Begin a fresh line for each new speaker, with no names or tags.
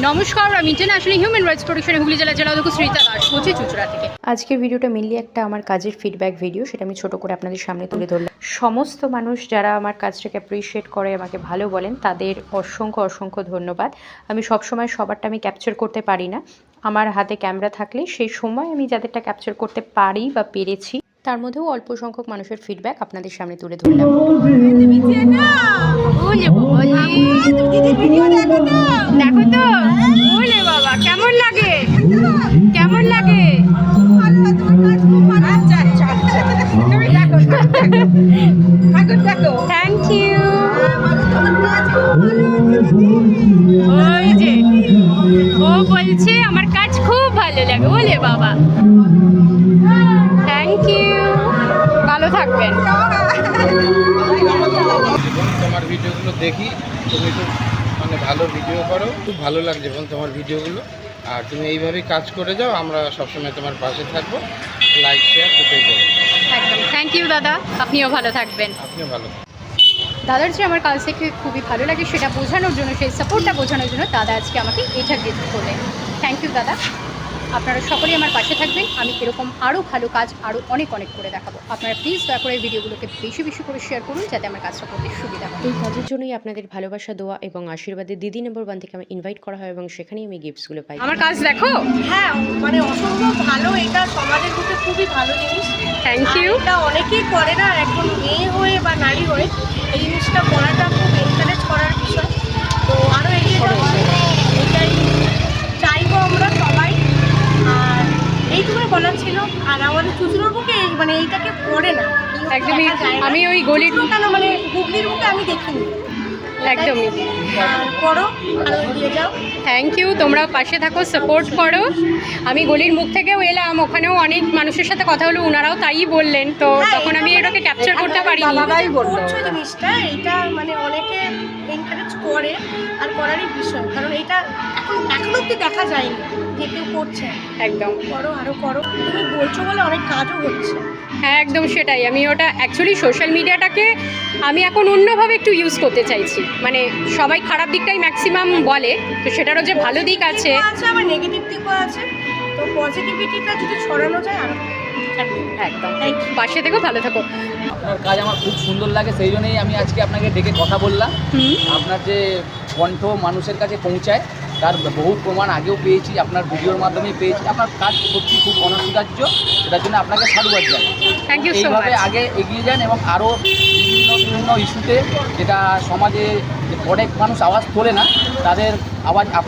নমস্কার, আমি international human rights প্রোটেকশনের Hooghly জেলা জেলাধ্যক্ষ শ্রীতা দাস বলছি চুচড়া থেকে।
আজকের ভিডিওটা মেনলি একটা আমার কাজের ফিডব্যাক ভিডিও, সেটা আমি ছোট করে আপনাদের সামনে তুলে ধরলাম। সমস্ত মানুষ যারা আমার কাজটাকে অ্যাপ্রিসিয়েট করে, আমাকে ভালো বলেন, তাদের অসংখ্য অসংখ্য ধন্যবাদ। আমি সবসময় সবারটা আমি ক্যাপচার করতে পারি না, আমার হাতে ক্যামেরা থাকলে সেই সময় আমি যাদেরটা ক্যাপচার করতে পারি বা পেরেছি, তার মধ্যেও অল্প সংখ্যক মানুষের ফিডব্যাক আপনাদের সামনে তুলে ধরলাম।
দেখো তো, ওলে বাবা, কেমন লাগে কেমন লাগে? Thank you. ওই যে ও বলছে আমার কাজ খুব ভালো লাগে। ওলে বাবা, থ্যাংক ইউ, ভালো থাকবেন।
তোমার ভিডিওগুলো দেখি, তুমি তো মানে ভালো ভিডিও করো, খুব ভালো লাগছে এবং তোমার ভিডিওগুলো। আর তুমি এইভাবেই কাজ করে যাও, আমরা সবসময় তোমার পাশে থাকবো। লাইক শেয়ার দুটোই করো।
একদম থ্যাংক ইউ দাদা, আপনিও ভালো থাকবেন।
আপনিও ভালো থাকবেন।
দাদার যে আমার কাজ থেকে খুবই ভালো লাগে সেটা বোঝানোর জন্য, সেই সাপোর্টটা বোঝানোর জন্য দাদা আজকে আমাকে এটা গিফট করলেন। থ্যাংক ইউ দাদা। আপনারা সকলেই আমার পাশে থাকবেন, আমি এরকম আরও ভালো কাজ আরও অনেক অনেক করে দেখাবো। আপনারা প্লিজ দয়া করে ভিডিওগুলোকে বেশি বেশি করে শেয়ার করুন, যাতে আমার কাজটা করতে সুবিধা হয়।
এই কাজের জন্যই আপনাদের ভালোবাসা, দোয়া এবং আশীর্বাদে দিদি নম্বর 1 থেকে আমি ইনভাইট করা হয় এবং সেখানেই আমি গিফটসগুলো পাই।
আমার কাজ দেখো।
হ্যাঁ, মানে অসম্ভব ভালো, এটা সমাজের পক্ষে খুবই ভালো জিনিস।
Thank you.
এটা অনেকেই করে না, এখন মেয়ে হয়ে বা নারী হয়ে এই জিনিসটা করাটা খুব এনকারেজ করার বিষয়। তো আরও এগিয়ে যাবো, এটাই চাইবো আমরা সবাই। আর এইটুকুই বলার ছিল। আর আমাদের চুচুড়োর বুকে মানে এইটাকে করে না
একদমই,
দেখা যায় না।
আমি ওই গলির
চুচুড়ো কেন মানে হুগলির বুকে আমি দেখিনি।
একদমই।
করো, আরও এগিয়ে যাও।
থ্যাংক ইউ, তোমরা পাশে থাকো, সাপোর্ট করো। আমি গলির মুখ থেকেও এলাম, ওখানেও অনেক মানুষের সাথে কথা হলো, ওনারাও তাই বললেন, তো তখন আমি এটাকে ক্যাপচার করতে পারিনি।
করছো জিনিসটা, এটা মানে অনেকে এনকারেজ করে আর করারই বিষয়, কারণ এটা এখন অব্দি দেখা যায়নি যে কেউ করছে।
একদম
করো, আরও করো। তুমি বলছো বলে অনেক কাজও হচ্ছে।
হ্যাঁ, একদম সেটাই। আমি ওটা অ্যাকচুয়ালি সোশ্যাল মিডিয়াটাকে আমি এখন অন্যভাবে একটু ইউজ করতে চাইছি। মানে সবাই খারাপ দিকটাই ম্যাক্সিমাম বলে, তো সেটারও যে ভালো দিক আছে,
আবার নেগেটিভ দিকও আছে, তো পজিটিভিটিটা যদি ছড়ানো যায় আরও
একদম পাশে থেকো, ভালো থাকো।
আপনার কাজ আমার খুব সুন্দর লাগে, সেই জন্যই আমি আজকে আপনাকে ডেকে কথা বললাম। আপনার যে কণ্ঠ মানুষের কাছে পৌঁছায় তার বহু প্রমাণ আগেও পেয়েছি, আপনার ভিডিওর মাধ্যমেই পেয়েছি। আপনার কাজ সত্যি খুব অনস্বীকার্য, সেটার জন্য আপনাকে সাধুবাদ জানাই।
থ্যাংক ইউ সো
এইভাবে
মাচ।
আগে এগিয়ে যান এবং আরও বিভিন্ন ইস্যুতে যেটা সমাজে যে অনেক মানুষ আওয়াজ তোলে না, তাদের আওয়াজ